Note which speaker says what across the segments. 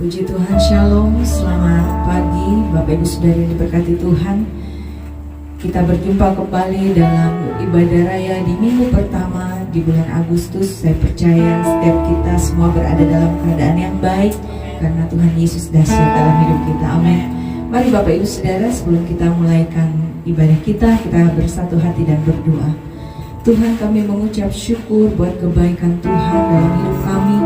Speaker 1: Puji Tuhan, Shalom, selamat pagi Bapak Ibu Saudara yang diberkati Tuhan. Kita berjumpa kembali dalam ibadah raya di minggu pertama di bulan Agustus. Saya percaya setiap kita semua berada dalam keadaan yang baik karena Tuhan Yesus dahsyat dalam hidup kita. Amin. Mari Bapak Ibu Saudara, sebelum kita mulaikan ibadah kita bersatu hati dan berdoa. Tuhan, kami mengucap syukur buat kebaikan Tuhan dalam hidup kami.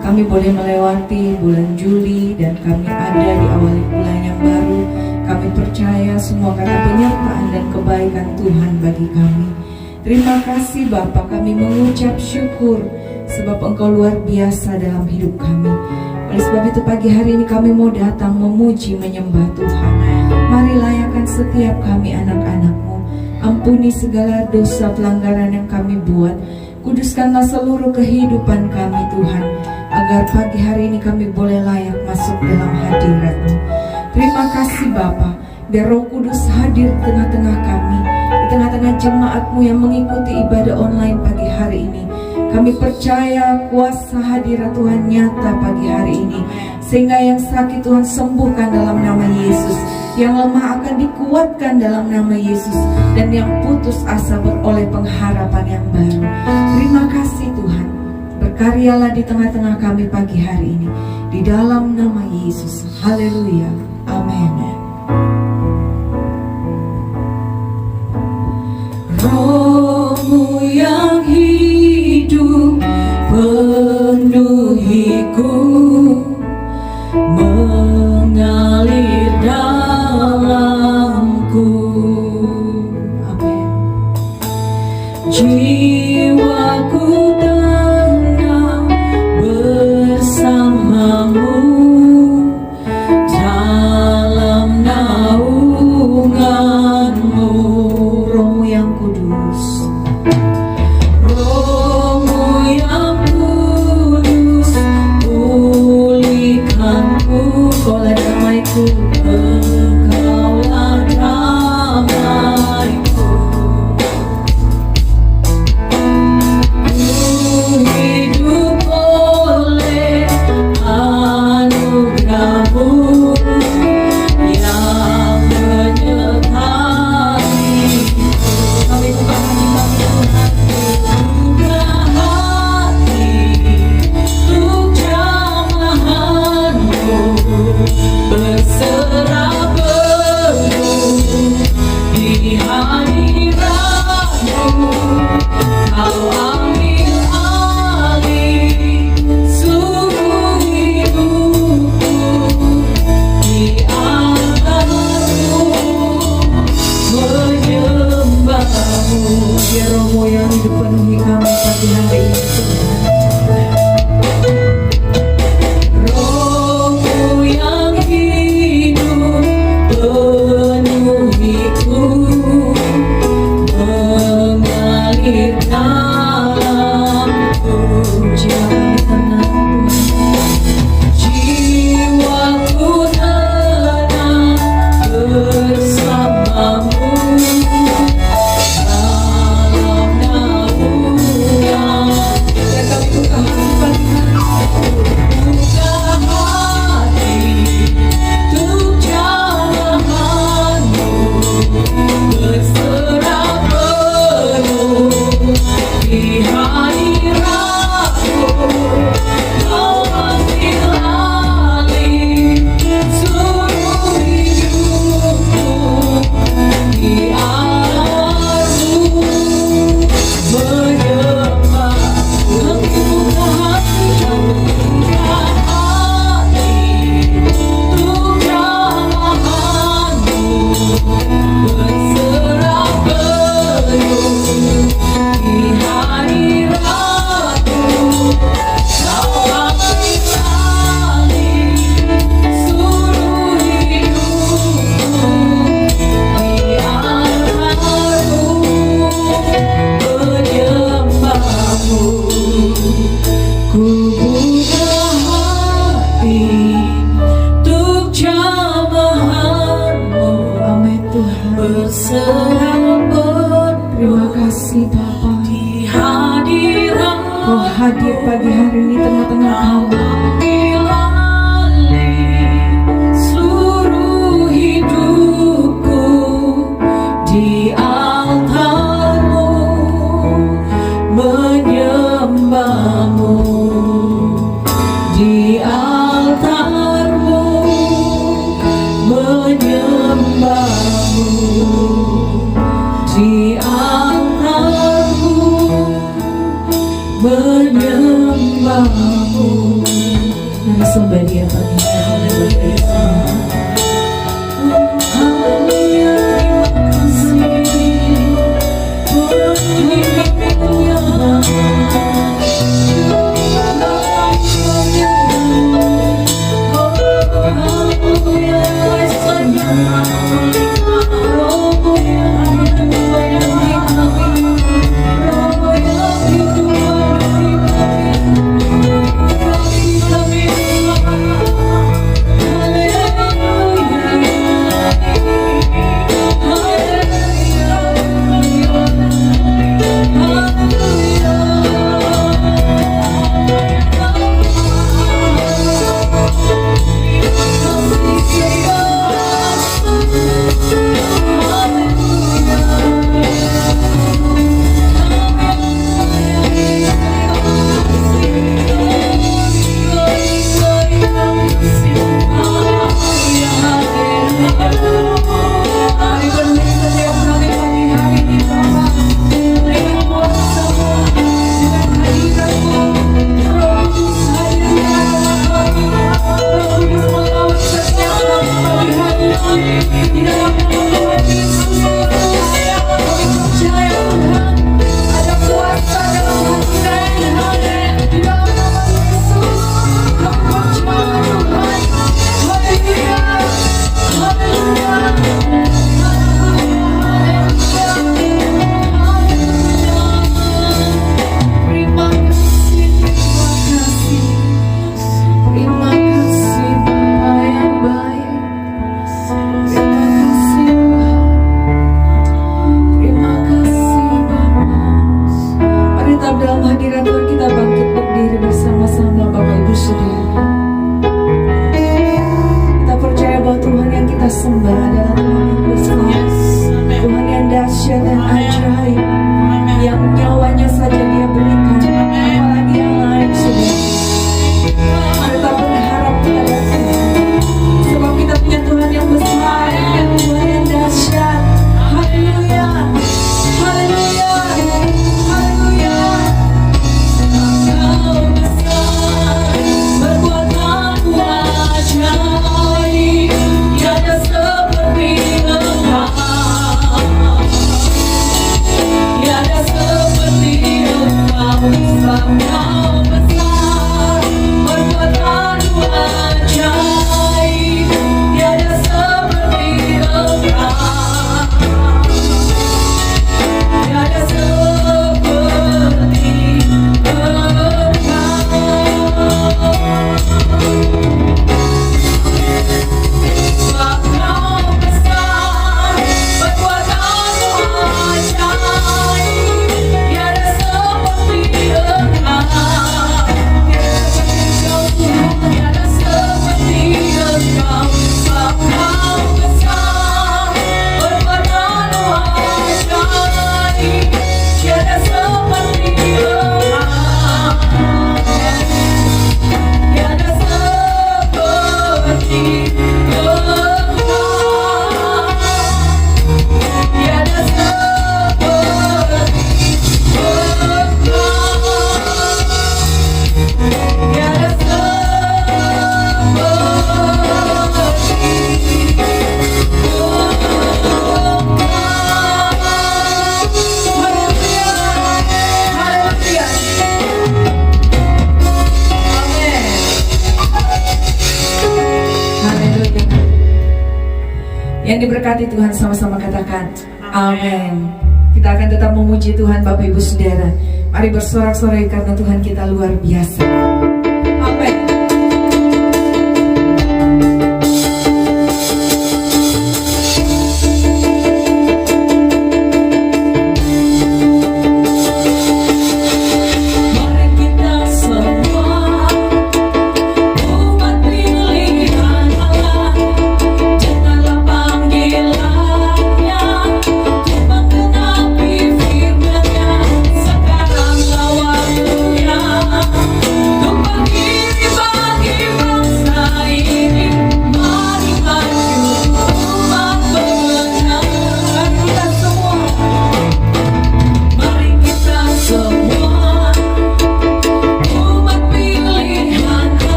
Speaker 1: Kami boleh melewati bulan Juli dan kami ada di awal bulan yang baru. Kami percaya semua kata penyertaan dan kebaikan Tuhan bagi kami. Terima kasih Bapa, kami mengucap syukur sebab Engkau luar biasa dalam hidup kami. Oleh sebab itu pagi hari ini kami mau datang memuji menyembah Tuhan. Mari layakan setiap kami anak-anak-Mu. Ampuni segala dosa pelanggaran yang kami buat. Kuduskanlah seluruh kehidupan kami Tuhan, agar pagi hari ini kami boleh layak masuk dalam hadirat-Mu. Terima kasih Bapa, biar Roh Kudus hadir di tengah-tengah kami, di tengah-tengah jemaat-Mu yang mengikuti ibadah online pagi hari ini. Kami percaya kuasa hadirat Tuhan nyata pagi hari ini, sehingga yang sakit Tuhan sembuhkan dalam nama Yesus, yang lemah akan dikuatkan dalam nama Yesus, dan yang putus asa beroleh pengharapan yang baru. Terima kasih Tuhan, berkaryalah di tengah-tengah kami pagi hari ini, di dalam nama Yesus. Haleluya, amin. Roh-Mu yang hidup penuhiku, mengalir dalamku. Amin. Jiwaku tenang bersamamu dalam naungan-Mu. Roh-Mu yang kudus, Roh-Mu yang kudus, pulihkanku. Engkaulah damaiku, Engkaulah damaiku. Ku hidup oleh anugerah-Mu yang menyertai. Kami buka hati kami Tuhan, buka hati untuk jamahan-Mu, berserah penuh di hadirat-Mu. Kau ambil alih seluruh hidupku, di antara-Mu menyembah-Mu. Biar Roh-Mu yang hidup penuhi kami pagi hari ini Tuhan. Roh-Mu yang hidup penuhiku, mengalir dalamku. Jiwaku tenang bersamamu dalam naungan. Dan kami buka hati untuk jamahan-Mu, berserah penuh di hadirat-Mu. Kau ambil alih seluruh hidupku, di arah-Mu menyembah-Mu. Kami buka hati untuk jamahan-Mu, berserah penuh di hadirat-Mu. Kau ambil alih seluruh hidupku, di arah-Mu menyembah-Mu. Ku buka hati untuk jamahan-Mu. Amin Tuhan. Berserah penuh. Terima kasih Bapa, di hadirat. Kau hadir pagi hari ini tengah-tengah kami. menyembahmu. Mari sembah Dia pagi hari ini. Haleluya, terima Yang diberkati Tuhan sama-sama katakan amin. Kita akan tetap memuji Tuhan Bapak Ibu Saudara. Mari bersorak-sorai karena Tuhan kita luar biasa. Amin.
Speaker 2: Sekarang waktunya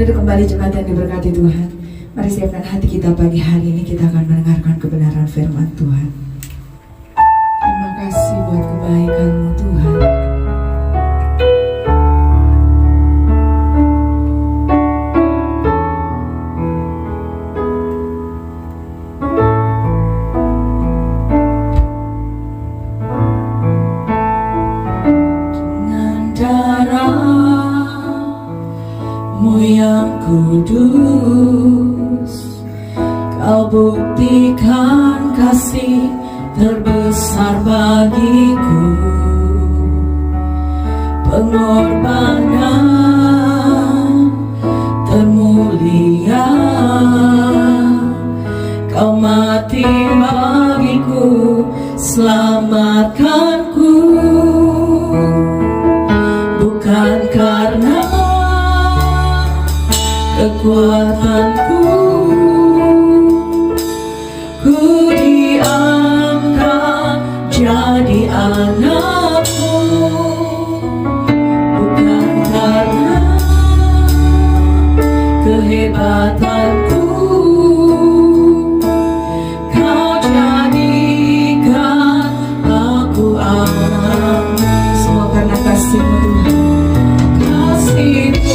Speaker 1: Duduk kembali jemaat yang diberkati Tuhan. Mari siapkan hati kita pagi hari ini, kita akan mendengarkan kebenaran firman Tuhan. Terima kasih buat kebaikan-Mu Tuhan. Yang kudus, Kau buktikan kasih terbesar bagiku, pengorbanan termulia, Kau mati bagiku, selamatkanku, bukan karena kekuatanku, ku diangkat jadi anakmu, bukan karena kehebatanku, Kau jadikan aku anakmu. Semua karena kasih-Mu Tuhan. Kasih-Mu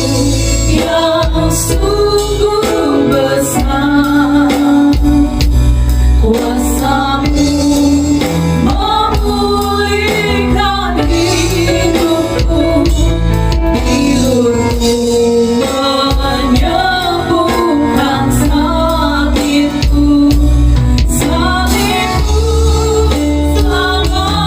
Speaker 1: yang sungguh besar, kuasa-Mu memulihkan hidupku, bilur-Mu menyembuhkan sakitku, salib-Mu selamatkanku.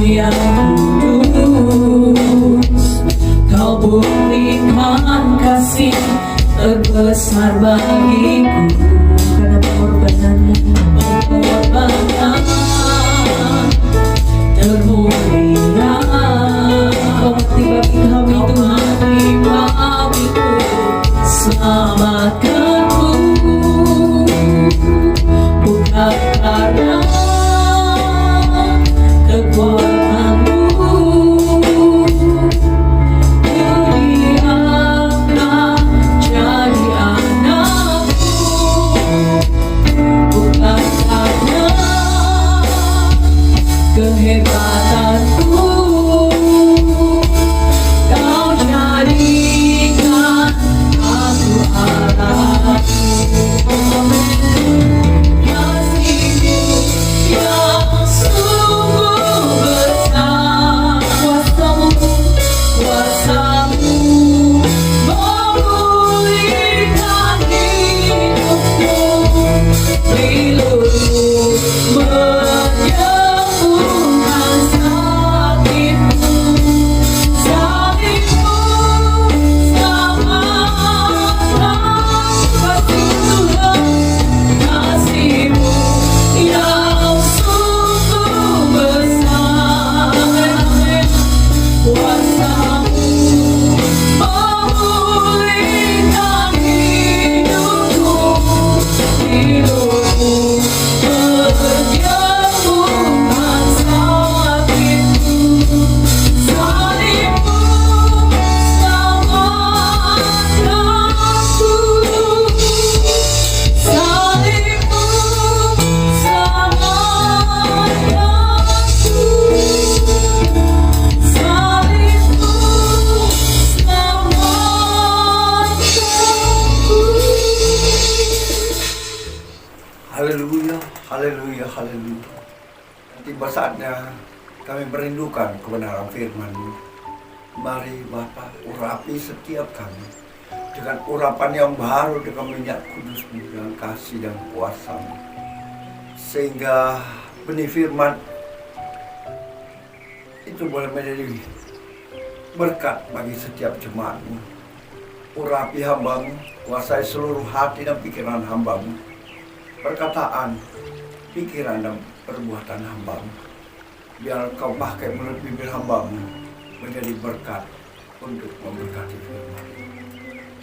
Speaker 1: Yang kudus, Kau buktikan kasih terbesar bagiku, karena pengorbanan-Mu, pengorbanan termulia, Kau mati bagi kami Tuhan, selamatkanku, bukan karena kekuatanmu, ku diangkat jadi anakmu, bukan karena kehebatanku, Kau jadikan aku anakmu. Kasih-Mu yang sungguh besar, kuasa-Mu memulihkan hidupku, bilur-Mu menyembuhkan sakitku, salib-Mu selamatkanku. Kasih-Mu yang sungguh besar, kuasa-Mu memulihkan hidupku, bilur-Mu menyembuhkan sakitku, salib-Mu selamatkanku, salib-Mu selamatkanku, salib-Mu selamatkanku.
Speaker 2: Haleluya, haleluya, haleluya. Tiba saatnya kami merindukan kebenaran firman-Mu. Mari Bapa, urapi setiap kami dengan urapan yang baru, dengan minyak kudus-Mu, dengan kasih dan kuasa-Mu, sehingga benih firman itu boleh menjadi berkat bagi setiap jemaat-Mu. Urapi hamba-Mu, kuasai seluruh hati dan pikiran hamba-Mu, perkataan, pikiran dan perbuatan hamba-Mu. Biar Kau pakai mulut bibir hamba-Mu menjadi berkat untuk memberkati firman.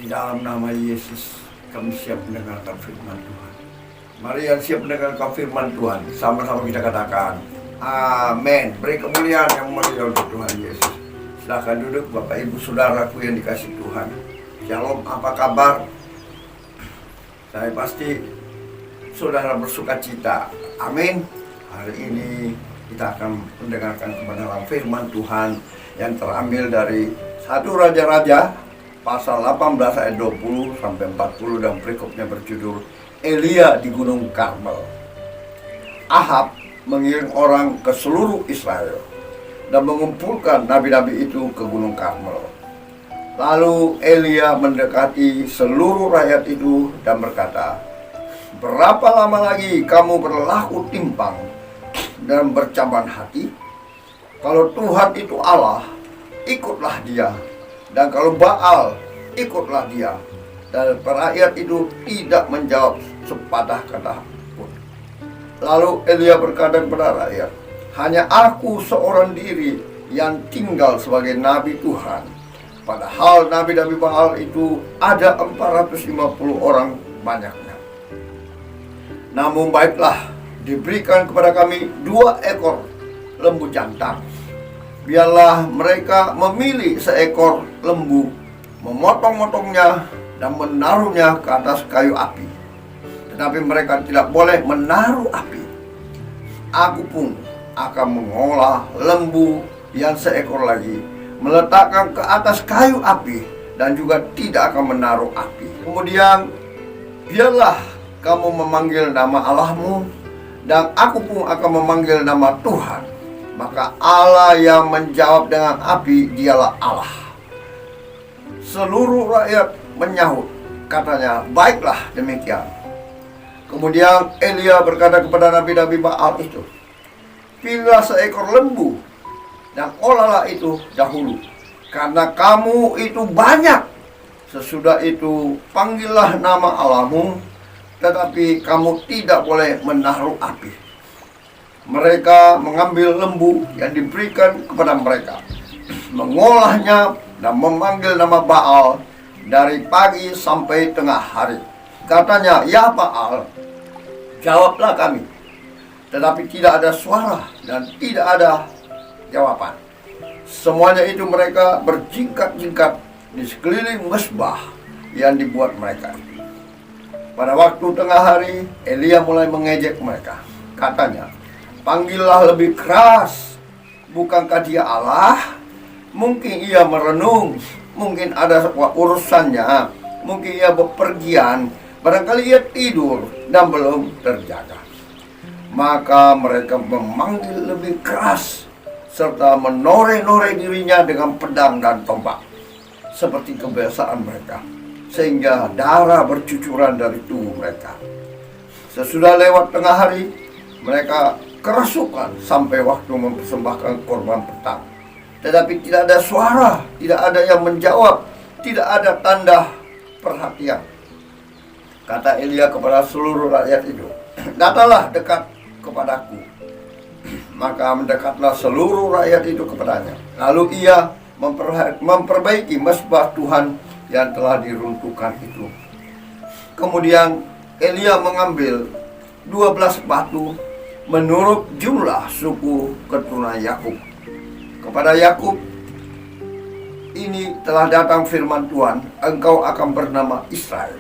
Speaker 2: Di dalam nama Yesus kami siap mendengarkan firman Tuhan. Mari yang siap mendengarkan firman Tuhan, sama-sama kita katakan amin. Beri kemuliaan yang mulia untuk Tuhan Yesus. Silakan duduk Bapak Ibu Saudaraku yang dikasih Tuhan. Shalom, apa kabar? Saya pasti saudara bersuka cita. Amin. Hari ini kita akan mendengarkan kebenaran firman Tuhan yang terambil dari 1 Raja-Raja pasal 18 ayat 20 sampai 40 dan berikutnya berjudul Elia di Gunung Karmel. Ahab mengirim orang ke seluruh Israel dan mengumpulkan nabi-nabi itu ke Gunung Karmel. Lalu Elia mendekati seluruh rakyat itu dan berkata, "Berapa lama lagi kamu berlaku timpang dan bercabang hati? Kalau Tuhan itu Allah, ikutlah dia. Dan kalau Baal, ikutlah dia." Dan rakyat itu tidak menjawab sepatah kata pun. Lalu Elia berkata kepada rakyat, "Hanya aku seorang diri yang tinggal sebagai nabi Tuhan. Padahal nabi-nabi Baal itu ada 450 orang banyaknya. Namun baiklah, diberikan kepada kami 2 ekor lembu jantan. Biarlah mereka memilih seekor lembu, memotong-motongnya dan menaruhnya ke atas kayu api. Tetapi mereka tidak boleh menaruh api. Aku pun akan mengolah lembu yang seekor lagi, meletakkan ke atas kayu api, dan juga tidak akan menaruh api. Kemudian biarlah kamu memanggil nama Allahmu, dan aku pun akan memanggil nama Tuhan. Maka Allah yang menjawab dengan api, dialah Allah." Seluruh rakyat menyahut, katanya, "Baiklah demikian." Kemudian Elia berkata kepada nabi-nabi Baal itu, "Pilihlah seekor lembu dan olahlah itu dahulu, karena kamu itu banyak. Sesudah itu panggillah nama Allahmu, tetapi kamu tidak boleh menaruh api." Mereka mengambil lembu yang diberikan kepada mereka, mengolahnya dan memanggil nama Baal dari pagi sampai tengah hari. Katanya, "Ya Baal, jawablah kami." Tetapi tidak ada suara dan tidak ada jawaban. Semuanya itu mereka berjingkat-jingkat di sekeliling mesbah yang dibuat mereka. Pada waktu tengah hari, Elia mulai mengejek mereka. Katanya, "Panggillah lebih keras. Bukankah dia Allah? Mungkin ia merenung, mungkin ada urusannya, mungkin ia bepergian, barangkali ia tidur dan belum terjaga." Maka mereka memanggil lebih keras serta menoreh-noreh dirinya dengan pedang dan tombak seperti kebiasaan mereka, sehingga darah bercucuran dari tubuh mereka. Sesudah lewat tengah hari, mereka kerasukan sampai waktu mempersembahkan korban petang. Tetapi tidak ada suara, tidak ada yang menjawab, tidak ada tanda perhatian. Kata Elia kepada seluruh rakyat itu, "Datanglah dekat kepadaku." Maka mendekatlah seluruh rakyat itu kepadanya. Lalu ia memperbaiki mesbah Tuhan yang telah diruntuhkan itu. Kemudian Elia mengambil 12 batu menurut jumlah suku keturunan Yakub. Kepada Yakub ini telah datang firman Tuhan, "Engkau akan bernama Israel."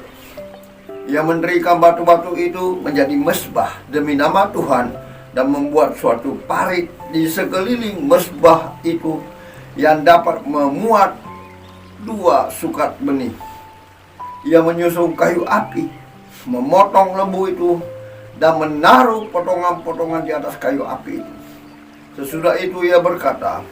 Speaker 2: Ia mendirikan batu-batu itu menjadi mesbah demi nama Tuhan dan membuat suatu parit di sekeliling mesbah itu yang dapat memuat 2 sukat benih. Ia menyusun kayu api, memotong lembu itu, dan menaruh potongan-potongan di atas kayu api itu. Sesudah itu ia berkata,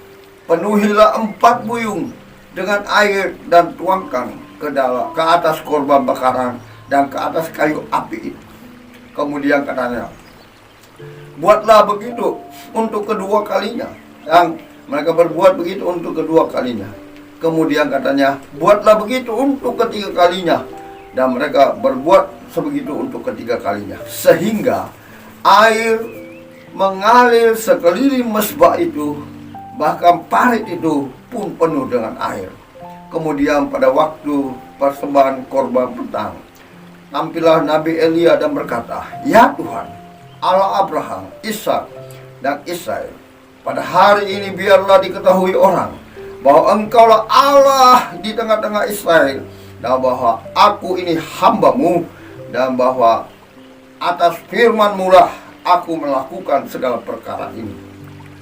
Speaker 2: "Penuhilah 4 buyung dengan air dan tuangkan ke atas korban bakaran dan ke atas kayu api itu." Kemudian katanya, "Buatlah begitu untuk kedua kalinya." Dan mereka berbuat begitu untuk kedua kalinya. Kemudian katanya, "Buatlah begitu untuk ketiga kalinya." Dan mereka berbuat sebegitu untuk ketiga kalinya. Sehingga air mengalir sekeliling mesbah itu, bahkan parit itu pun penuh dengan air. Kemudian pada waktu persembahan korban petang, tampillah Nabi Elia dan berkata, "Ya Tuhan, Allah Abraham, Ishak, dan Israel, pada hari ini biarlah diketahui orang bahwa Engkaulah Allah di tengah-tengah Israel, dan bahwa aku ini hamba-Mu, dan bahwa atas firman-Mu lah aku melakukan segala perkara ini.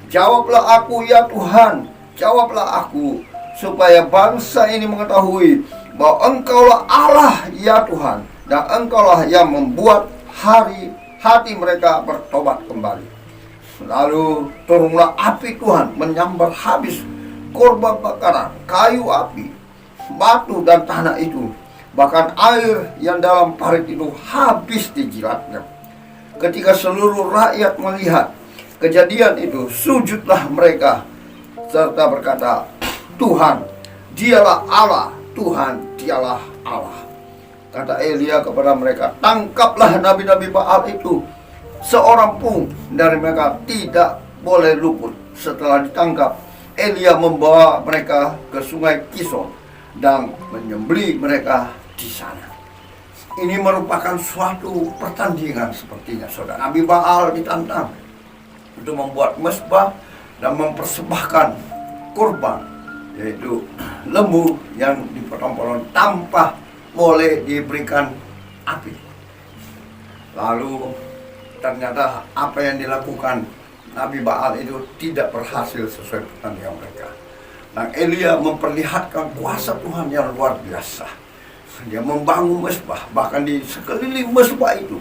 Speaker 2: Jawablah aku, ya Tuhan, jawablah aku, supaya bangsa ini mengetahui bahwa Engkaulah Allah, ya Tuhan, dan Engkaulah yang membuat hati mereka bertobat kembali." Lalu turunlah api Tuhan menyambar habis korban bakaran, kayu api, batu dan tanah itu. Bahkan air yang dalam parit itu habis dijilatnya. Ketika seluruh rakyat melihat kejadian itu, sujudlah mereka serta berkata, "Tuhan, dialah Allah, Tuhan, dialah Allah." Kata Elia kepada mereka, "Tangkaplah nabi-nabi Baal itu. Seorang pun dari mereka tidak boleh luput." Setelah ditangkap, Elia membawa mereka ke sungai Kison dan menyembelih mereka di sana. Ini merupakan suatu pertandingan sepertinya, saudara. Nabi Baal ditantang untuk membuat mezbah dan mempersembahkan kurban, yaitu lembu yang dipotong-potong tanpa boleh diberikan api. Lalu ternyata apa yang dilakukan Nabi Baal itu tidak berhasil sesuai pertandingan mereka. Dan Elia memperlihatkan kuasa Tuhan yang luar biasa. Dia membangun mezbah, bahkan di sekeliling mezbah itu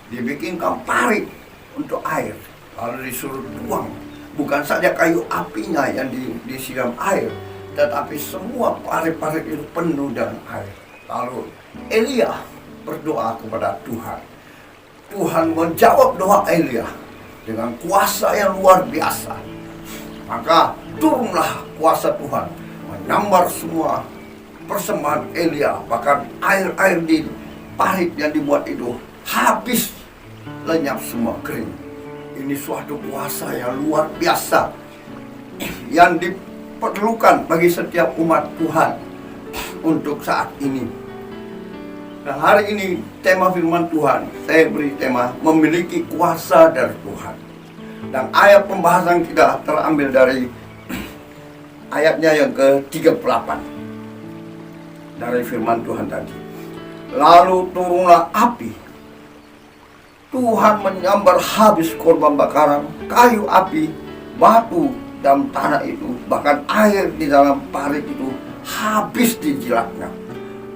Speaker 2: dibikinkan parit untuk air, lalu disuruh tuang. Bukan saja kayu apinya yang disiram air, tetapi semua parit-parit itu penuh dengan air. Lalu Elia berdoa kepada Tuhan. Tuhan menjawab doa Elia dengan kuasa yang luar biasa. Maka turunlah kuasa Tuhan menyambar semua persembahan Elia. Bahkan air-air di parit yang dibuat itu habis, lenyap semua, kering. Ini suatu kuasa yang luar biasa yang diperlukan bagi setiap umat Tuhan untuk saat ini. Nah, hari ini tema firman Tuhan saya beri tema memiliki kuasa dari Tuhan. Dan ayat pembahasan kita terambil dari ayatnya yang ke-38 dari firman Tuhan tadi. Lalu turunlah api. Tuhan menyambar habis korban bakaran, kayu api, batu dan tanah itu. Bahkan air di dalam parit itu habis dijilatnya.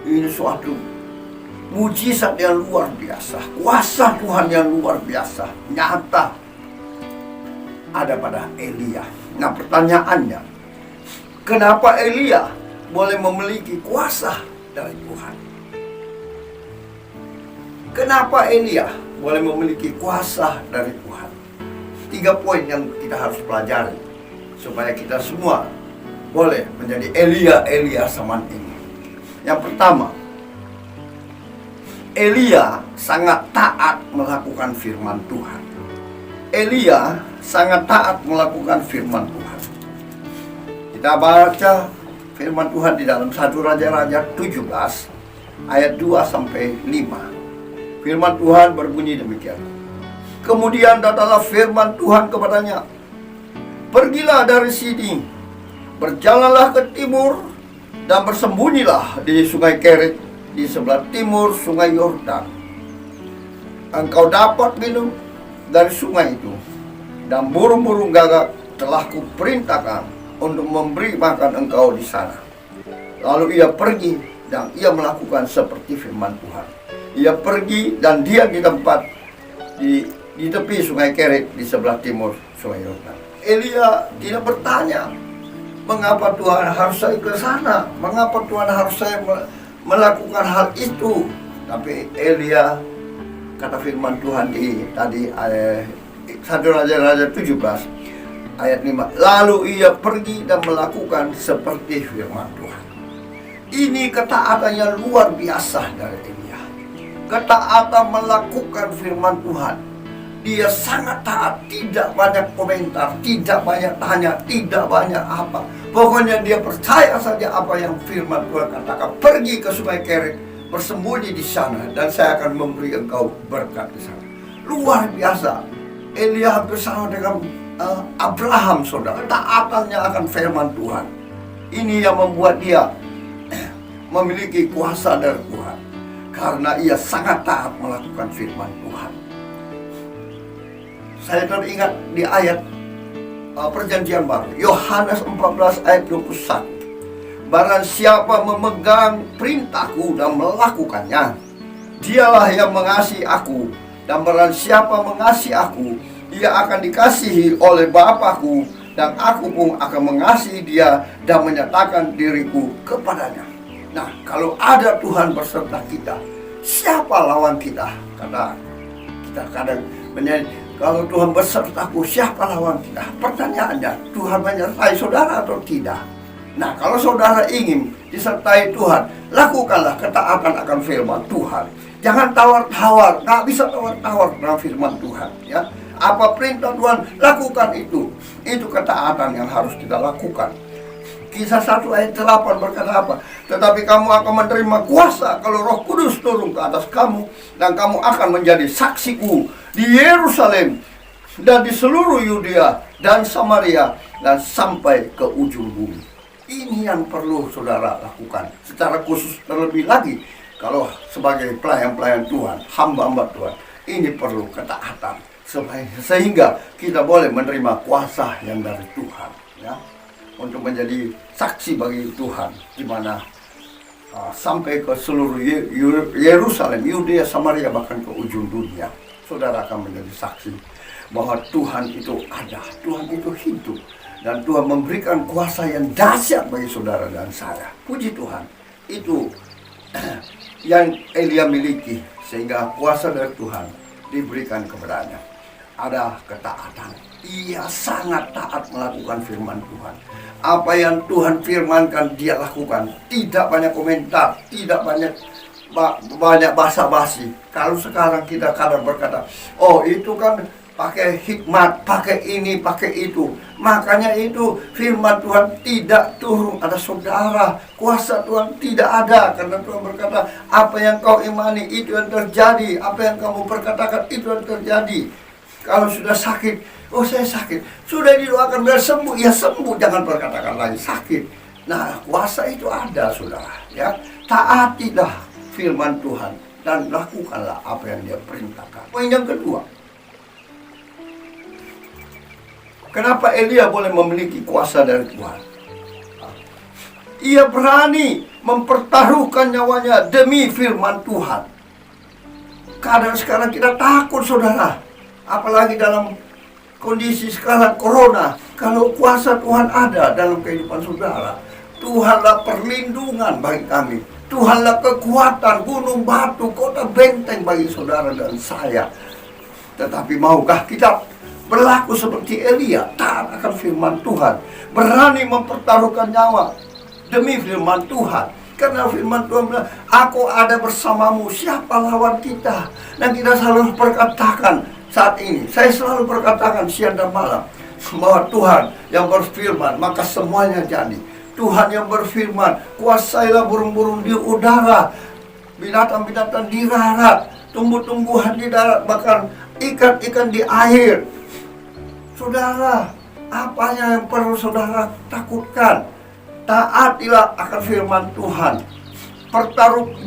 Speaker 2: Ini suatu mujizat yang luar biasa. Kuasa Tuhan yang luar biasa nyata ada pada Elia. Nah, pertanyaannya, kenapa Elia boleh memiliki kuasa dari Tuhan? Kenapa Elia boleh memiliki kuasa dari Tuhan? 3 poin yang kita harus pelajari supaya kita semua boleh menjadi Elia zaman ini. Yang pertama, Elia sangat taat melakukan firman Tuhan. Elia sangat taat melakukan firman Tuhan. Kita baca firman Tuhan di dalam 1 Raja-Raja 17 ayat 2-5. Firman Tuhan berbunyi demikian. Kemudian datanglah firman Tuhan kepadanya, "Pergilah dari sini, berjalanlah ke timur dan bersembunyilah di sungai Kerit di sebelah timur sungai Yordan. Engkau dapat minum dari sungai itu, dan burung-burung gagak telah kuperintahkan untuk memberi makan engkau di sana." Lalu ia pergi dan ia melakukan seperti firman Tuhan. Ia pergi dan dia di tempat di tepi sungai Kerit di sebelah timur sungai Yordan. Elia tidak bertanya, "Mengapa Tuhan harus saya ke sana? Mengapa Tuhan harus saya melakukan hal itu?" Tapi Elia, kata firman Tuhan di tadi 1 Raja-Raja 17 ayat 5, lalu ia pergi dan melakukan seperti firman Tuhan. Ini ketaatan yang luar biasa dari Elia. Ketaatan melakukan firman Tuhan. Dia sangat taat, tidak banyak komentar, tidak banyak tanya, tidak banyak apa. Pokoknya dia percaya saja apa yang firman Tuhan katakan. Pergi ke sungai Kerit bersembunyi di sana dan saya akan memberi engkau berkat di sana. Luar biasa. Elia hampir sama dengan Abraham, saudara. Taatannya akan firman Tuhan. Ini yang membuat dia memiliki kuasa dari Tuhan, karena ia sangat taat melakukan firman Tuhan. Saya teringat di ayat Perjanjian Baru, Yohanes 14 ayat 21. Barang siapa memegang perintahku dan melakukannya, dialah yang mengasihi aku. Dan barang siapa mengasihi aku, ia akan dikasihi oleh Bapakku, dan aku pun akan mengasihi dia dan menyatakan diriku kepadanya. Nah, kalau ada Tuhan berserta kita, siapa lawan kita? Karena kita kadang menyanyi, kalau Tuhan bersertaku, siapa lawan kita? Pertanyaannya, Tuhan menyertai saudara atau tidak? Nah, kalau saudara ingin disertai Tuhan, lakukanlah ketaatan akan firman Tuhan. Jangan tawar-tawar, nggak bisa tawar-tawar dengan firman Tuhan, ya. Apa perintah Tuhan, lakukan itu. Itu ketaatan yang harus kita lakukan. Kisah 1 ayat 8 berkata apa? Tetapi kamu akan menerima kuasa kalau Roh Kudus turun ke atas kamu, dan kamu akan menjadi saksiku di Yerusalem dan di seluruh Yudea dan Samaria dan sampai ke ujung bumi. Ini yang perlu saudara lakukan. Secara khusus terlebih lagi kalau sebagai pelayan-pelayan Tuhan, hamba-hamba Tuhan, ini perlu ketaatan sehingga kita boleh menerima kuasa yang dari Tuhan, ya, untuk menjadi saksi bagi Tuhan, di mana sampai ke seluruh Yerusalem, Yudea, Samaria, bahkan ke ujung dunia. Saudara akan menjadi saksi bahwa Tuhan itu ada, Tuhan itu hidup, dan Tuhan memberikan kuasa yang dahsyat bagi saudara dan saya. Puji Tuhan, itu yang Elia miliki, sehingga kuasa dari Tuhan diberikan kepadanya. Ada ketaatan. Ia sangat taat melakukan firman Tuhan. Apa yang Tuhan firmankan dia lakukan. Tidak banyak komentar, tidak banyak basa-basi. Kalau sekarang kita kadang berkata, oh itu kan pakai hikmat, pakai ini, pakai itu. Makanya itu firman Tuhan tidak turun ada saudara. Kuasa Tuhan tidak ada, karena Tuhan berkata, apa yang kau imani itu yang terjadi. Apa yang kamu perkatakan itu yang terjadi. Kalau sudah sakit, oh saya sakit, sudah didoakan biar sembuh, ya sembuh, jangan berkatakan lagi sakit. Nah, kuasa itu ada, saudara, ya. Taatilah firman Tuhan dan lakukanlah apa yang dia perintahkan. Poin yang kedua, kenapa Elia boleh memiliki kuasa dari Tuhan? Ia berani mempertaruhkan nyawanya demi firman Tuhan. Kadang sekarang kita takut, saudara. Apalagi dalam kondisi sekarang corona. Kalau kuasa Tuhan ada dalam kehidupan saudara, Tuhanlah perlindungan bagi kami. Tuhanlah kekuatan, gunung batu, kota benteng bagi saudara dan saya. Tetapi maukah kita berlaku seperti Elia, taat akan firman Tuhan, berani mempertaruhkan nyawa demi firman Tuhan? Karena firman Tuhan bilang, aku ada bersamamu, siapa lawan kita? Dan kita selalu berkatakan, saat ini, saya selalu berkatakan siang dan malam, bahwa Tuhan yang berfirman, maka semuanya jadi. Tuhan yang berfirman, kuasailah burung-burung di udara, binatang-binatang di darat, tumbuh-tumbuhan di darat, bahkan ikan-ikan di air. Saudara, apanya yang perlu saudara takutkan? Taatilah akan firman Tuhan.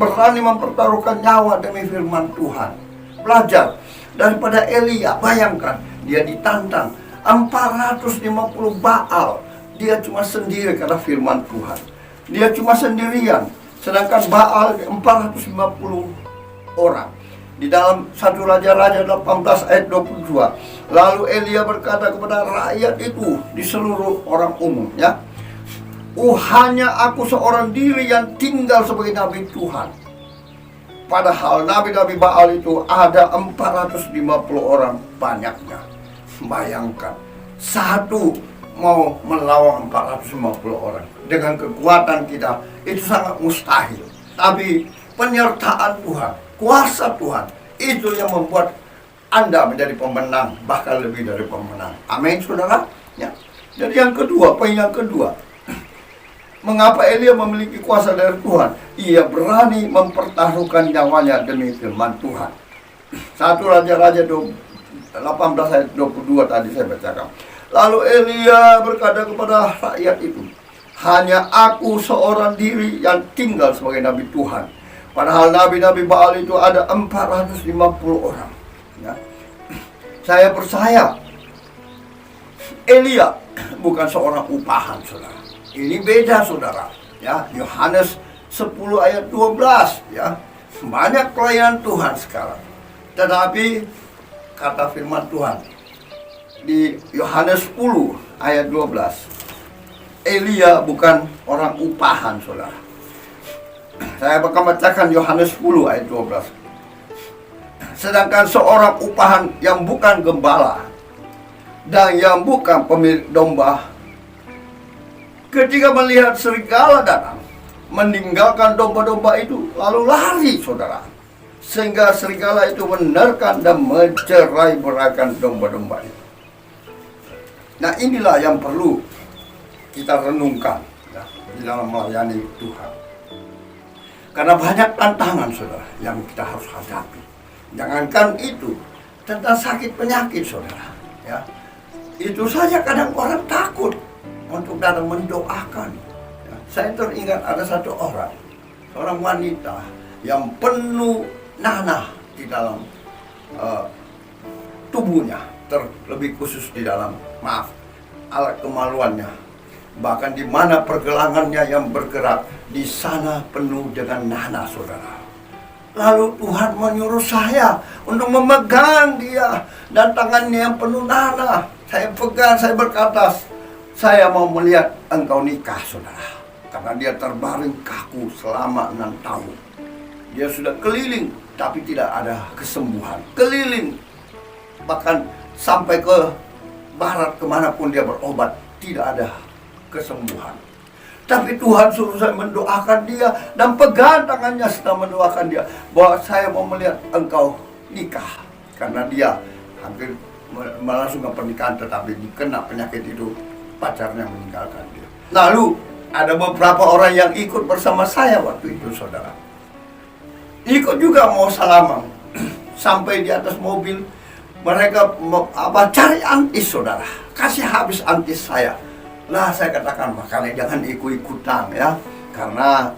Speaker 2: Berani mempertaruhkan nyawa demi firman Tuhan. Belajar daripada Elia, bayangkan, dia ditantang 450 Baal. Dia cuma sendiri karena firman Tuhan. Dia cuma sendirian, sedangkan Baal 450 orang. Di dalam 1 Raja-Raja 18 ayat 22, lalu Elia berkata kepada rakyat itu di seluruh orang umum, ya, hanya aku seorang diri yang tinggal sebagai nabi Tuhan. Padahal nabi-nabi Baal itu ada 450 orang banyaknya. Bayangkan, satu mau melawan 450 orang. Dengan kekuatan kita, itu sangat mustahil. Tapi penyertaan Tuhan, kuasa Tuhan, itu yang membuat Anda menjadi pemenang, bahkan lebih dari pemenang. Amin, saudara. Ya. Jadi yang kedua, poin yang kedua, Mengapa Elia memiliki kuasa dari Tuhan? Ia berani mempertaruhkan nyawanya demi firman Tuhan. 1 Raja-Raja 18 ayat 22 tadi saya bacakan. Lalu Elia berkata kepada rakyat itu, hanya aku seorang diri yang tinggal sebagai nabi Tuhan. Padahal nabi-nabi Baal itu ada 450 orang. Ya. Saya percaya Elia bukan seorang upahan, saudara. Ini beda, saudara. Ya, Yohanes 10 ayat 12. Ya, banyak pelayanan Tuhan sekarang. Tetapi kata firman Tuhan di Yohanes 10 ayat 12, Elia bukan orang upahan, saudara. Saya akan bacakan Yohanes 10 ayat 12. Sedangkan seorang upahan yang bukan gembala dan yang bukan pemilik domba, ketika melihat serigala datang, meninggalkan domba-domba itu lalu lari, saudara. Sehingga serigala itu menerkam dan mencerai-beraikan domba-domba itu. Nah, inilah yang perlu kita renungkan ya, di dalam melayani Tuhan. Karena banyak tantangan, saudara, yang kita harus hadapi. Jangankan itu, tentang sakit penyakit, saudara. Ya, itu saja kadang orang takut untuk datang mendoakan. Ya, saya teringat ada satu orang, seorang wanita yang penuh nanah di dalam tubuhnya, terlebih khusus di dalam, alat kemaluannya. Bahkan di mana pergelangannya yang bergerak, di sana penuh dengan nanah, saudara. Lalu Tuhan menyuruh saya untuk memegang dia dan tangannya yang penuh nanah. Saya pegang, saya berkata, saya mau melihat engkau nikah, saudara. Karena dia terbaring kaku selama 6 tahun. Dia sudah keliling, tapi tidak ada kesembuhan. Keliling, bahkan sampai ke barat, kemanapun dia berobat, tidak ada kesembuhan. Tapi Tuhan suruh saya mendoakan dia dan pegang tangannya sedang mendoakan dia bahwa saya mau melihat engkau nikah. Karena dia hampir melangsungkan pernikahan, tetapi kena penyakit itu, pacarnya meninggalkan dia. Lalu ada beberapa orang yang ikut bersama saya waktu itu, saudara. Ikut juga mau salaman. Sampai di atas mobil, mereka cari antis, saudara. Kasih habis antis saya. Lah saya katakan, makanya jangan ikut-ikutan ya. Karena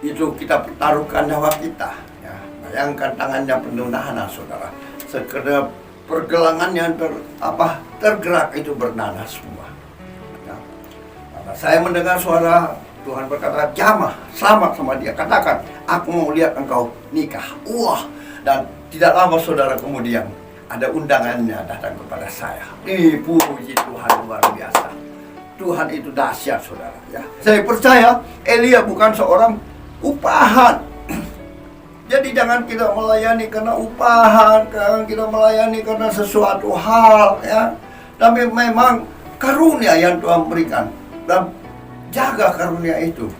Speaker 2: itu kita pertaruhkan nyawa kita ya. Bayangkan tangannya penuh nanah, saudara. Sekedar pergelangannya tergerak itu bernanah semua ya. Karena saya mendengar suara Tuhan berkata, jamah, selamat sama dia. Katakan, aku mau lihat engkau nikah. Wah, dan tidak lama, saudara, kemudian ada undangannya datang kepada saya. Puji Tuhan, luar biasa. Tuhan itu dahsyat, saudara ya. Saya percaya Elia bukan seorang upahan. Jadi jangan kita melayani karena upahan, jangan kita melayani karena sesuatu hal ya. Tapi memang karunia yang Tuhan berikan, dan jaga karunia itu.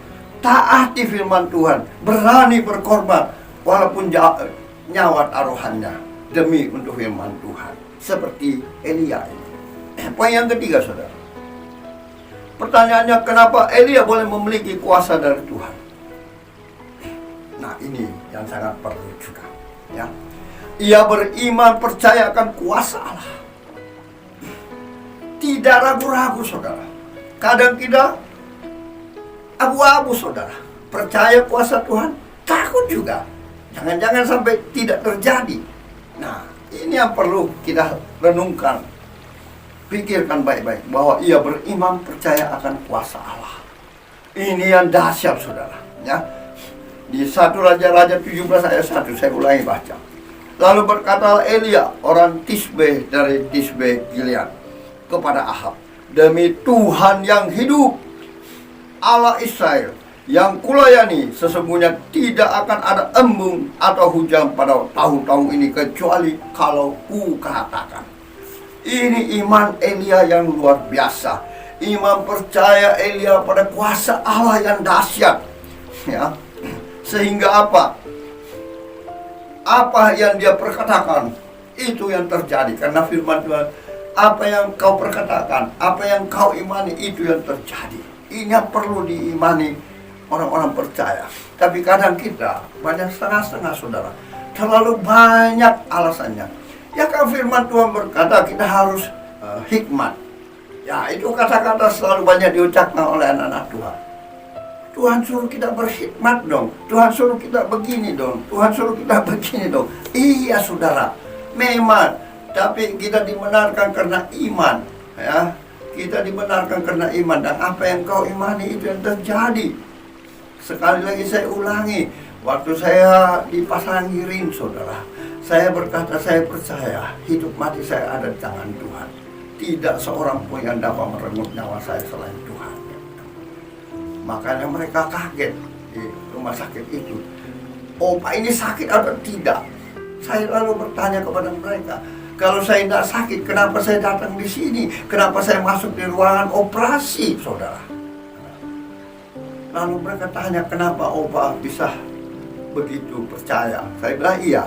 Speaker 2: Taati firman Tuhan, berani berkorban walaupun nyawa taruhannya demi untuk firman Tuhan, seperti Elia ini. Poin yang ketiga, saudara. Pertanyaannya, kenapa Elia boleh memiliki kuasa dari Tuhan? Nah, ini yang sangat perlu juga ya. Ia beriman, percaya akan kuasa Allah. Tidak ragu-ragu, saudara. Kadang kita abu-abu, saudara. Percaya kuasa Tuhan, takut juga. Jangan-jangan sampai tidak terjadi. Nah, ini yang perlu kita renungkan. Pikirkan baik-baik bahwa ia beriman, percaya akan kuasa Allah. Ini yang dahsyat, saudara ya. Di 1 Raja-Raja 17 ayat 1, saya ulangi baca. Lalu berkata Elia, orang Tisbe dari Tisbe Gilead, kepada Ahab, demi Tuhan yang hidup, Allah Israel yang kulayani, sesungguhnya tidak akan ada embun atau hujan pada tahun-tahun ini kecuali kalau ku katakan. Ini iman Elia yang luar biasa. Iman percaya Elia pada kuasa Allah yang dahsyat ya. Sehingga apa yang dia perkatakan itu yang terjadi. Karena firman Tuhan, apa yang kau perkatakan, apa yang kau imani, itu yang terjadi. Ini yang perlu diimani orang-orang percaya. Tapi kadang kita banyak setengah-setengah, saudara. Terlalu banyak alasannya. Ya kan firman Tuhan berkata kita harus hikmat. Ya itu kata-kata selalu banyak diucapkan oleh anak-anak Tuhan. Tuhan suruh kita berhikmat dong. Tuhan suruh kita begini dong. Tuhan suruh kita begini dong. Iya saudara, memang. Tapi kita dibenarkan karena iman. Ya, kita dibenarkan karena iman. Dan apa yang kau imani itu yang terjadi. Sekali lagi saya ulangi. Waktu saya di Pasanggiring, saudara, saya berkata saya percaya hidup mati saya ada di tangan Tuhan. Tidak seorang pun yang dapat merenggut nyawa saya selain Tuhan. Makanya mereka kaget di rumah sakit itu. Oh Pak, ini sakit atau tidak? Saya lalu bertanya kepada mereka, kalau saya tidak sakit, kenapa saya datang di sini? Kenapa saya masuk di ruangan operasi, saudara? Lalu mereka tanya, kenapa Pak bisa begitu percaya? Saya bilang iya,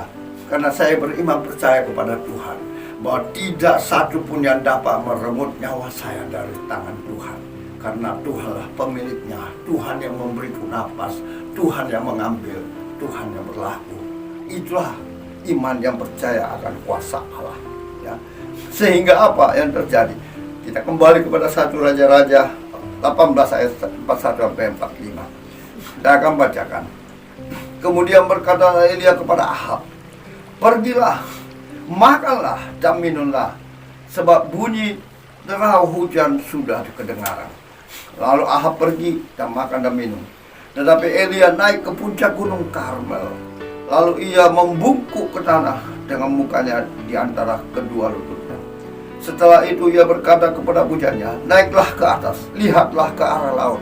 Speaker 2: karena saya beriman percaya kepada Tuhan, bahwa tidak satu pun yang dapat merenggut nyawa saya dari tangan Tuhan. Karena Tuhanlah pemiliknya, Tuhan yang memberiku napas, Tuhan yang mengambil, Tuhan yang berlaku. Itulah iman yang percaya akan kuasa Allah. Ya. Sehingga apa yang terjadi? Kita kembali kepada 1 Raja-Raja 18 ayat 41-45. Saya akan bacakan. Kemudian berkata Elia kepada Ahab, pergilah, makanlah dan minumlah, sebab bunyi derau hujan sudah kedengaran. Lalu Ahab pergi dan makan dan minum. Tetapi Elia naik ke puncak gunung Karmel. Lalu ia membungkuk ke tanah dengan mukanya di antara kedua lututnya. Setelah itu ia berkata kepada bujanya, naiklah ke atas, lihatlah ke arah laut.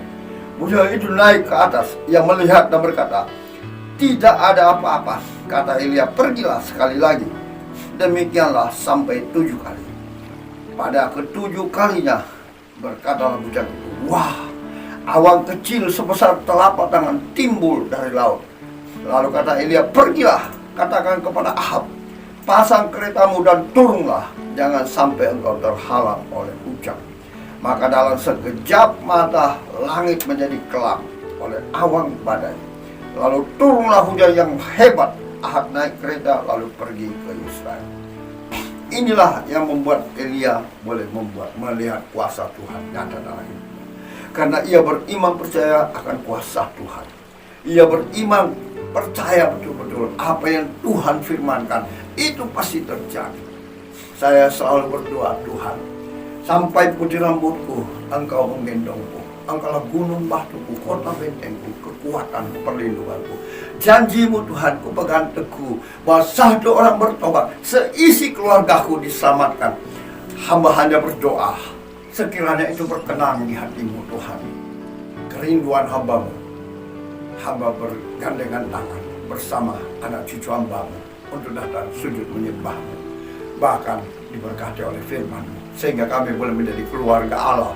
Speaker 2: Buja itu naik ke atas, ia melihat dan berkata, tidak ada apa-apa. Kata Elia, pergilah sekali lagi. Demikianlah sampai 7 kali. Pada ke-7 kalinya berkatalah bujang itu, wah, awan kecil sebesar telapak tangan timbul dari laut. Lalu kata Elia, pergilah, katakan kepada Ahab, pasang keretamu dan turunlah, jangan sampai engkau terhalang oleh hujan. Maka dalam sekejap mata langit menjadi gelap oleh awan badai. Lalu turunlah hujan yang hebat. Ahab naik kereta lalu pergi ke Israel. Inilah yang membuat Elia boleh melihat kuasa Tuhan nyata dalam hidupnya. Karena ia beriman percaya akan kuasa Tuhan. Ia beriman percaya betul-betul apa yang Tuhan firmankan itu pasti terjadi. Saya selalu berdoa, Tuhan, sampai putih rambutku Engkau menggendongku. Engkaulah gunung batuku, kota bentengku, kekuatan perlindunganku. Janjimu Tuhan, ku pegang teguh bahwa satu orang bertobat, seisi keluargaku diselamatkan. Hamba hanya berdoa, sekiranya itu berkenan di hatimu Tuhan. Kerinduan hambamu, hamba bergandengan tangan bersama anak cucu hambamu untuk datang sujud menyembahmu. Bahkan diberkati oleh firman-Mu, sehingga kami boleh menjadi keluarga Allah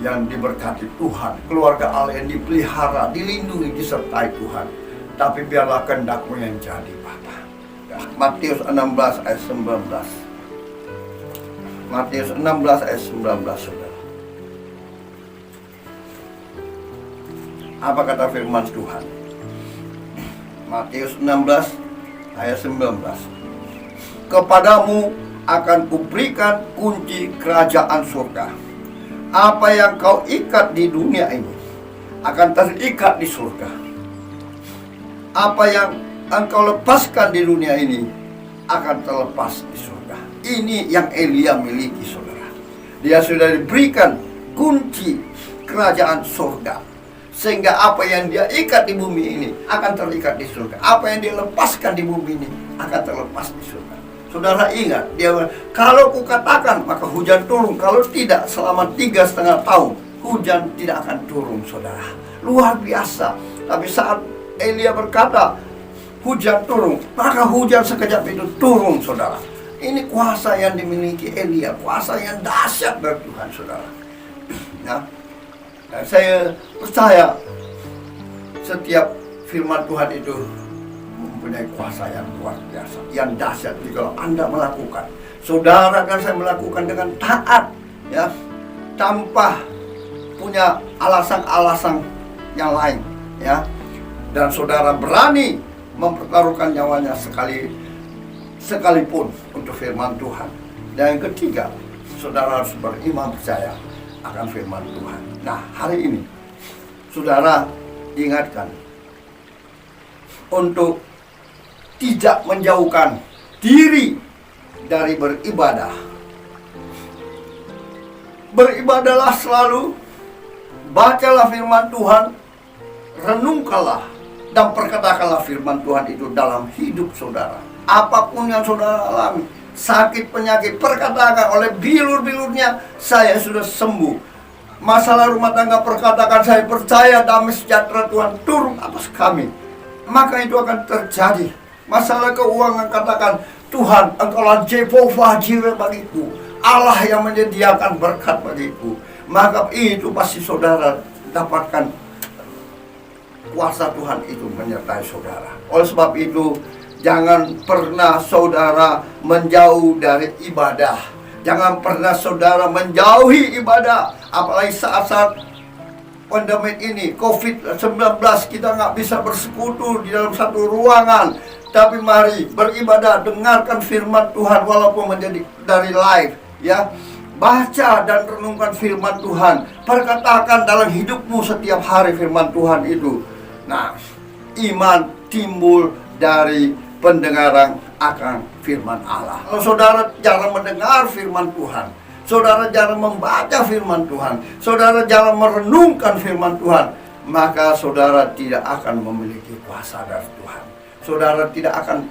Speaker 2: yang diberkati Tuhan, keluarga Allah yang dipelihara, dilindungi, disertai Tuhan. Tapi biarlah kehendak-Mu yang jadi, Bapa. Ya, Matius 16 ayat 19. Matius 16 ayat 19, saudara. Apa kata firman Tuhan? Matius 16 ayat 19. Kepadamu akan kuberikan kunci kerajaan surga. Apa yang kau ikat di dunia ini akan terikat di surga. Apa yang engkau lepaskan di dunia ini akan terlepas di surga. Ini yang Elia miliki, saudara. Dia sudah diberikan kunci kerajaan surga, sehingga apa yang dia ikat di bumi ini akan terikat di surga. Apa yang dia lepaskan di bumi ini akan terlepas di surga. Saudara ingat, dia kalau kukatakan maka hujan turun, kalau tidak selama 3,5 tahun hujan tidak akan turun, saudara. Luar biasa. Tapi saat Elia berkata hujan turun, maka hujan sekejap itu turun, saudara. Ini kuasa yang dimiliki Elia, kuasa yang dahsyat dari Tuhan, saudara. Ya. Dan saya percaya setiap firman Tuhan itu mempunyai kuasa yang luar biasa, yang dahsyat. Jadi kalau Anda melakukan, saudara dan saya melakukan dengan taat, ya, tanpa punya alasan-alasan yang lain, ya. Dan saudara berani mempertaruhkan nyawanya sekalipun untuk firman Tuhan. Dan yang ketiga, saudara harus beriman percaya akan firman Tuhan. Nah, hari ini saudara diingatkan untuk tidak menjauhkan diri dari beribadah. Beribadahlah selalu, bacalah firman Tuhan, renungkanlah dan perkatakanlah firman Tuhan itu dalam hidup saudara. Apapun yang saudara alami, sakit, penyakit, perkatakan oleh bilur-bilurnya, saya sudah sembuh. Masalah rumah tangga, perkatakan, saya percaya damai sejahtera Tuhan turun atas kami. Maka itu akan terjadi. Masalah keuangan, katakan, Tuhan, Engkaulah Jehovah Jireh bagiku, Allah yang menyediakan berkat bagiku. Maka itu pasti saudara dapatkan kuasa Tuhan itu menyertai saudara. Oleh sebab itu, jangan pernah saudara menjauh dari ibadah. Jangan pernah saudara menjauhi ibadah. Apalagi saat-saat pandemi ini, COVID-19, kita nggak bisa bersekutu di dalam satu ruangan. Tapi mari beribadah, dengarkan firman Tuhan walaupun menjadi dari live, ya. Baca dan renungkan firman Tuhan. Perkatakan dalam hidupmu setiap hari firman Tuhan itu. Nah, iman timbul dari pendengaran akan firman Allah. Kalau saudara jarang mendengar firman Tuhan, saudara jarang membaca firman Tuhan, saudara jarang merenungkan firman Tuhan, maka saudara tidak akan memiliki kuasa dari Tuhan. Saudara tidak akan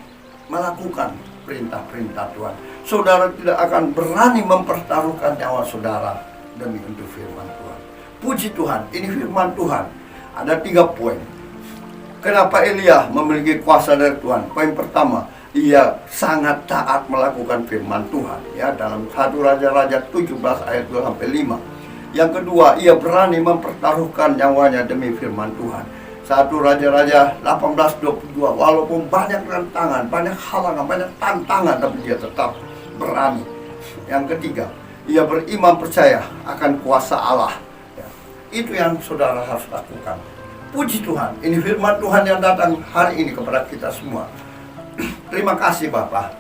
Speaker 2: melakukan perintah-perintah Tuhan. Saudara tidak akan berani mempertaruhkan nyawa saudara demi untuk firman Tuhan. Puji Tuhan, ini firman Tuhan. Ada 3 poin. Kenapa Elia memiliki kuasa dari Tuhan? Poin pertama, ia sangat taat melakukan firman Tuhan, ya, dalam 1 Raja-Raja 17 ayat 2-5. Yang kedua, ia berani mempertaruhkan nyawanya demi firman Tuhan. 1 Raja-Raja 18:22, walaupun banyak tantangan, banyak halangan, banyak tantangan, tapi dia tetap berani. Yang ketiga, ia beriman percaya akan kuasa Allah, ya. Itu yang saudara harus lakukan. Puji Tuhan, ini firman Tuhan yang datang hari ini kepada kita semua. Terima kasih Bapa.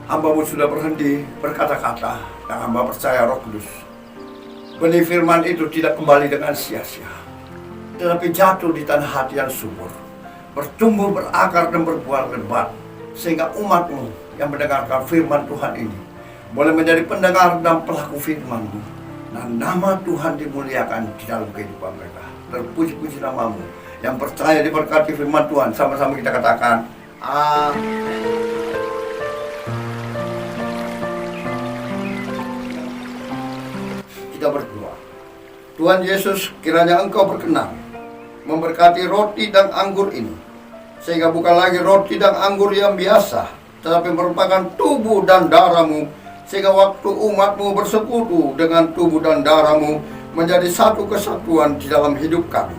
Speaker 2: Hamba-Mu sudah berhenti berkata-kata, dan hamba percaya Roh Kudus, benih firman itu tidak kembali dengan sia-sia, tetapi jatuh di tanah hati yang subur, bertumbuh, berakar, dan berbuah lebat, sehingga umat-Mu yang mendengarkan firman Tuhan ini boleh menjadi pendengar dan pelaku firman-Mu, dan nama Tuhan dimuliakan di dalam kehidupan mereka. Terpuji-puji nama-Mu. Yang percaya diberkati firman Tuhan, sama-sama kita katakan amin. Kita berdoa. Tuhan Yesus, kiranya Engkau berkenan memberkati roti dan anggur ini, sehingga bukan lagi roti dan anggur yang biasa, tetapi merupakan tubuh dan darah-Mu, sehingga waktu umat-Mu bersekutu dengan tubuh dan darah-Mu menjadi satu kesatuan di dalam hidup kami,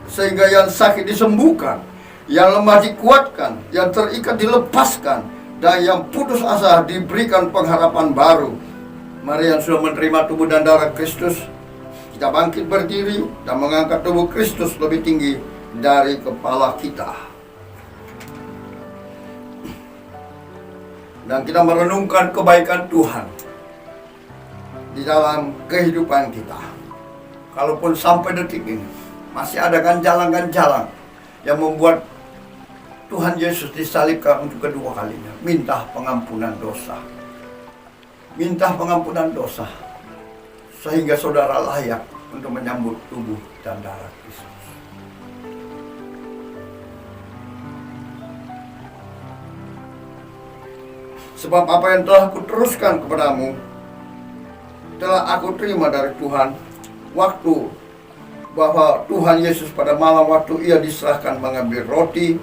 Speaker 2: sehingga yang sakit disembuhkan, yang lemah dikuatkan, yang terikat dilepaskan, dan yang putus asa diberikan pengharapan baru. Mari yang sudah menerima tubuh dan darah Kristus, kita bangkit berdiri dan mengangkat tubuh Kristus lebih tinggi dari kepala kita. Dan kita merenungkan kebaikan Tuhan di dalam kehidupan kita. Kalaupun sampai detik ini masih ada ganjalan-ganjalan yang membuat Tuhan Yesus disalibkan untuk kedua kalinya, minta pengampunan dosa. Minta pengampunan dosa, sehingga saudara layak untuk menyambut tubuh dan darah Kristus. Sebab apa yang telah kuteruskan kepadamu telah aku terima dari Tuhan, waktu bahwa Tuhan Yesus pada malam waktu ia diserahkan mengambil roti,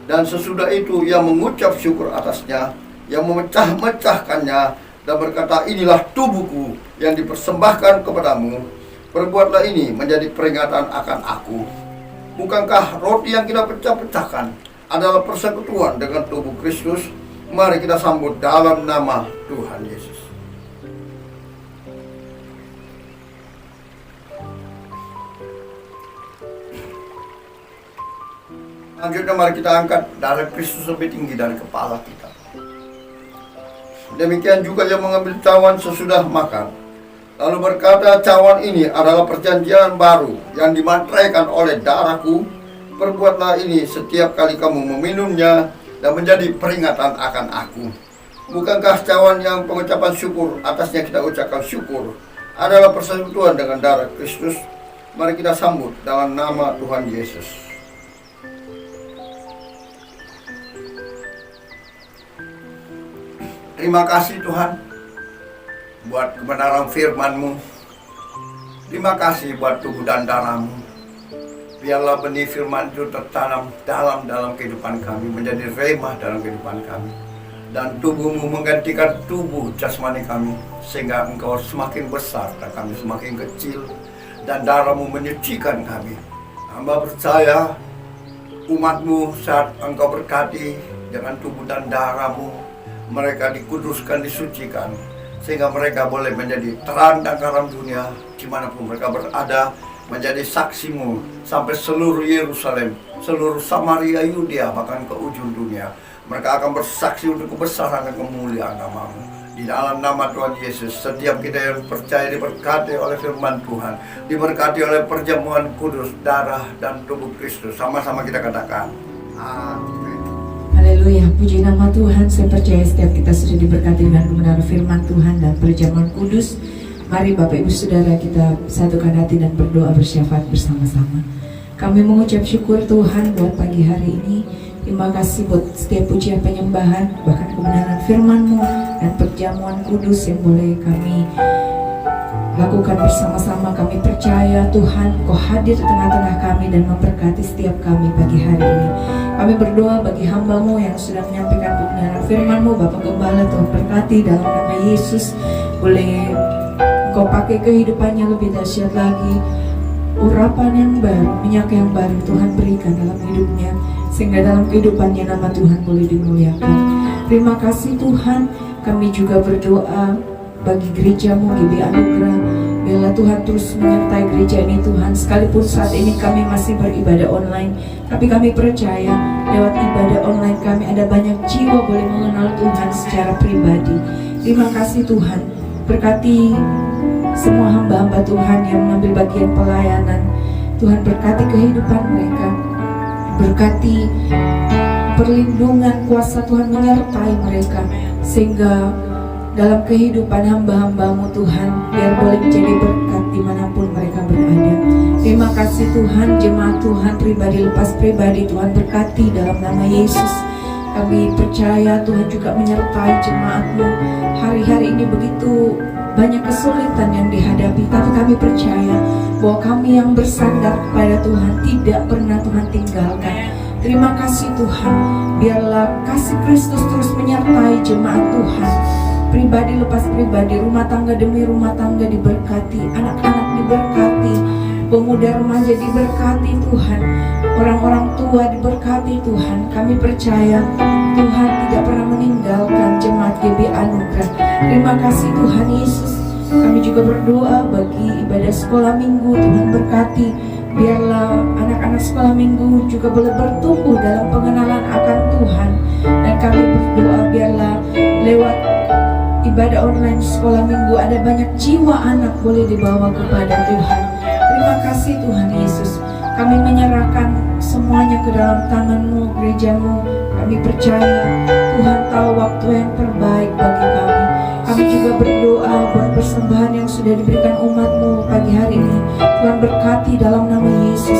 Speaker 2: dan sesudah itu ia mengucap syukur atasnya, yang memecah-mecahkannya dan berkata, inilah tubuhku yang dipersembahkan kepadamu, perbuatlah ini menjadi peringatan akan aku. Bukankah roti yang kita pecah-pecahkan adalah persekutuan dengan tubuh Kristus? Mari kita sambut dalam nama Tuhan Yesus. Selanjutnya mari kita angkat darah Kristus lebih tinggi dari kepala kita. Demikian juga yang mengambil cawan sesudah makan, lalu berkata, cawan ini adalah perjanjian baru yang dimateraikan oleh darahku. Perbuatlah ini setiap kali kamu meminumnya dan menjadi peringatan akan aku. Bukankah cawan yang pengucapan syukur atasnya kita ucapkan syukur adalah persekutuan dengan darah Kristus? Mari kita sambut dalam nama Tuhan Yesus. Terima kasih Tuhan buat kebenaran firman-Mu. Terima kasih buat tubuh dan darah-Mu. Biarlah benih firman itu tertanam dalam kehidupan kami, menjadi remah dalam kehidupan kami. Dan tubuh-Mu menggantikan tubuh jasmani kami, sehingga Engkau semakin besar dan kami semakin kecil. Dan darah-Mu menyucikan kami. Hamba percaya umat-Mu saat Engkau berkati dengan tubuh dan darah-Mu, mereka dikuduskan, disucikan, sehingga mereka boleh menjadi terang dan garam dunia dimanapun mereka berada, menjadi saksi-Mu sampai seluruh Yerusalem, seluruh Samaria, Yudea, bahkan ke ujung dunia. Mereka akan bersaksi untuk kebesaran dan kemuliaan nama-Mu. Di dalam nama Tuhan Yesus, setiap kita yang percaya diberkati oleh firman Tuhan, diberkati oleh perjamuan kudus, darah dan tubuh Kristus. Sama-sama kita katakan, amin.
Speaker 1: Haleluya, puji nama Tuhan. Saya percaya setiap kita sudah diberkati dengan kebenaran firman Tuhan dan perjamuan kudus. Mari Bapak Ibu Saudara kita satukan hati dan berdoa bersyafaat bersama-sama. Kami mengucap syukur Tuhan buat pagi hari ini. Terima kasih buat setiap pujian penyembahan, bahkan kebenaran firman-Mu dan perjamuan kudus yang boleh kami lakukan bersama-sama. Kami percaya Tuhan Kau hadir di tengah-tengah kami dan memberkati setiap kami pagi hari ini. Kami berdoa bagi hamba-Mu yang sudah menyampaikan kebenaran firman-Mu, Bapak Gembala, Tuhan berkati dalam nama Yesus. Boleh Kau pakai kehidupannya lebih dahsyat lagi. Urapan yang baru, minyak yang baru Tuhan berikan dalam hidupnya, sehingga dalam kehidupannya nama Tuhan boleh dimuliakan. Terima kasih Tuhan. Kami juga berdoa bagi gereja-Mu GB Anugerah. Biarlah Tuhan terus menyertai gereja ini Tuhan. Sekalipun saat ini kami masih beribadah online, tapi kami percaya lewat ibadah online kami ada banyak jiwa boleh mengenal Tuhan secara pribadi. Terima kasih Tuhan. Berkati semua hamba-hamba Tuhan yang mengambil bagian pelayanan. Tuhan berkati kehidupan mereka. Berkati perlindungan kuasa Tuhan menyertai mereka, sehingga dalam kehidupan hamba-hamba-Mu Tuhan, biar boleh menjadi berkat dimanapun mereka berada. Terima kasih Tuhan, jemaat Tuhan pribadi lepas pribadi Tuhan berkati dalam nama Yesus. Kami percaya Tuhan juga menyertai jemaat-Mu. Hari-hari ini begitu banyak kesulitan yang dihadapi, tapi kami percaya bahwa kami yang bersandar kepada Tuhan tidak pernah Tuhan tinggalkan. Terima kasih Tuhan, biarlah kasih Kristus terus menyertai jemaat Tuhan. Pribadi lepas pribadi, rumah tangga demi rumah tangga diberkati, anak-anak diberkati, pemuda remaja diberkati Tuhan, orang-orang tua diberkati Tuhan. Kami percaya Tuhan tidak pernah meninggalkan jemaat GB Anugerah. Terima kasih Tuhan Yesus. Kami juga berdoa bagi ibadah sekolah minggu, Tuhan berkati. Biarlah anak-anak sekolah minggu juga boleh bertumbuh dalam pengenalan akan Tuhan. Dan kami berdoa biarlah lewat ibadah online sekolah minggu ada banyak jiwa anak boleh dibawa kepada Tuhan. Terima kasih Tuhan Yesus. Kami menyerahkan semuanya ke dalam tangan-Mu, gereja-Mu. Kami percaya Tuhan tahu waktu yang terbaik bagi kami. Kami juga berdoa buat persembahan yang sudah diberikan umat-Mu pagi hari ini. Tuhan berkati dalam nama Yesus.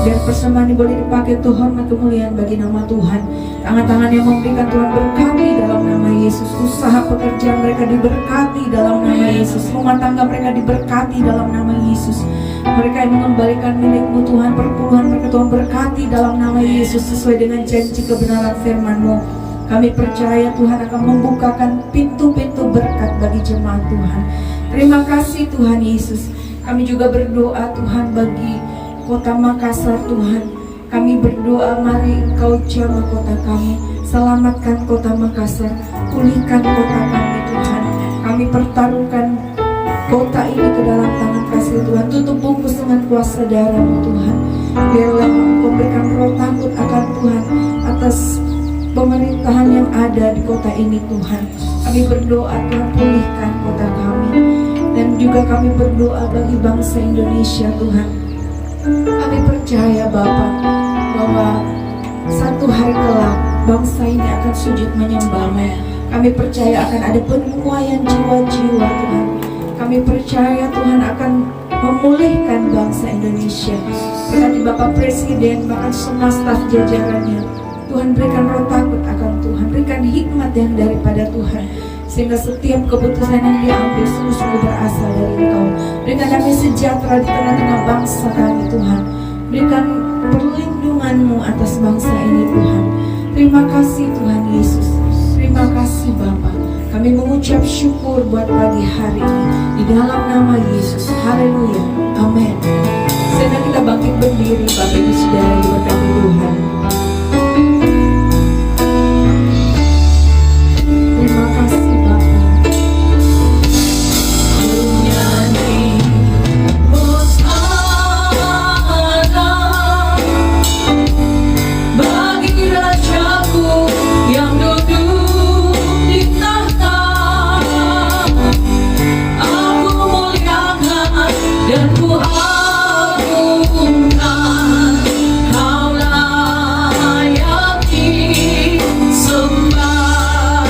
Speaker 1: Biar persembahan ini boleh dipakai untuk hormat kemuliaan bagi nama Tuhan. Tangan-tangan yang memberikan Tuhan berkati dalam nama Yesus. Usaha pekerjaan mereka diberkati dalam nama Yesus. Rumah tangga mereka diberkati dalam nama Yesus. Mereka yang mengembalikan milik-Mu Tuhan, perpuluhan mereka Tuhan berkati dalam nama Yesus sesuai dengan janji kebenaran firman-Mu. Kami percaya Tuhan akan membukakan pintu-pintu berkat bagi jemaat Tuhan. Terima kasih Tuhan Yesus. Kami juga berdoa Tuhan bagi kota Makassar Tuhan. Kami berdoa mari Engkau jamah kota kami. Selamatkan kota Makassar. Pulihkan kota kami Tuhan. Kami pertaruhkan kota ini ke dalam tangan kasih kasih Tuhan. Tutup bungkus dengan kuasa darah-Mu Tuhan. Biarlah Engkau berikan roh takut akan Tuhan atas pemerintahan yang ada di kota ini Tuhan. Kami berdoa Tuhan, pulihkan kota kami. Dan juga kami berdoa bagi bangsa Indonesia Tuhan. Kami percaya Bapa bahwa satu hari kelak bangsa ini akan sujud menyembah-Mu. Kami percaya akan ada penuaian jiwa-jiwa Tuhan. Kami percaya Tuhan akan memulihkan bangsa Indonesia. Berkati Bapak Presiden, bahkan semua staf jajarannya. Tuhan berikan roh takut akan Tuhan. Berikan hikmat yang daripada Tuhan. Sehingga setiap keputusan yang diambil sungguh-sungguh berasal dari Engkau. Berikan damai sejahtera di tengah-tengah bangsa kami Tuhan. Berikan perlindungan-Mu atas bangsa ini Tuhan. Terima kasih Tuhan Yesus. Terima kasih Bapa. Kami mengucap syukur buat pagi hari ini. Di dalam nama Yesus. Haleluya. Amin. Sehingga kita bangkit berdiri Bapak Ibu Saudara diberkati Tuhan. Terima kasih Bapa.
Speaker 3: Dan ku agungkan Kau layaki sembah.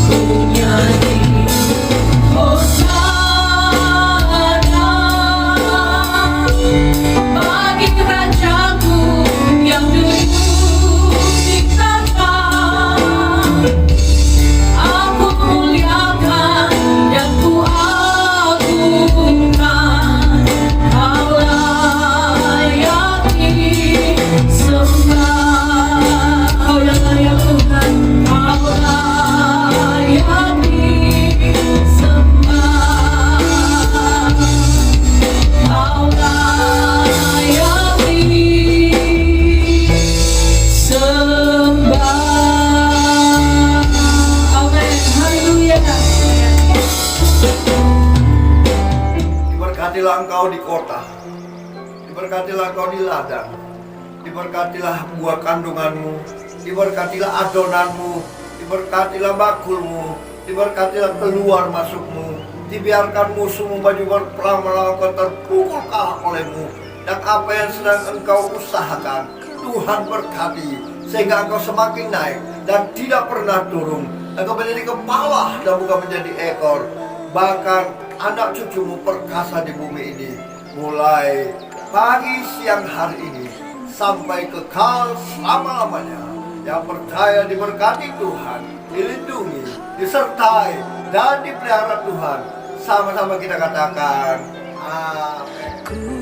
Speaker 3: Ku nyanyi Hosana bagi Rajaku yang duduk di tahta. Aku muliakan dan ku agungkan Kau layaki sembah. Kau yang layak Tuhan, Kau layaki sembah. Kau layaki sembah. Amin. Haleluya.
Speaker 2: Diberkatilah engkau di kota, diberkatilah engkau di ladang, diberkatilah buah kandunganmu, diberkatilah adonanmu, diberkatilah bakulmu, diberkatilah keluar masukmu. Dibiarkan musuhmu baju berperang melawan kau terpukul kalah olehmu. Dan apa yang sedang engkau usahakan, Tuhan berkati sehingga engkau semakin naik dan tidak pernah turun. Engkau menjadi kepala dan bukan menjadi ekor. Bahkan anak cucumu perkasa di bumi ini, mulai pagi siang hari ini sampai kekal selama-lamanya. Yang percaya diberkati Tuhan, dilindungi, disertai, dan dipelihara Tuhan. Sama-sama kita katakan amin.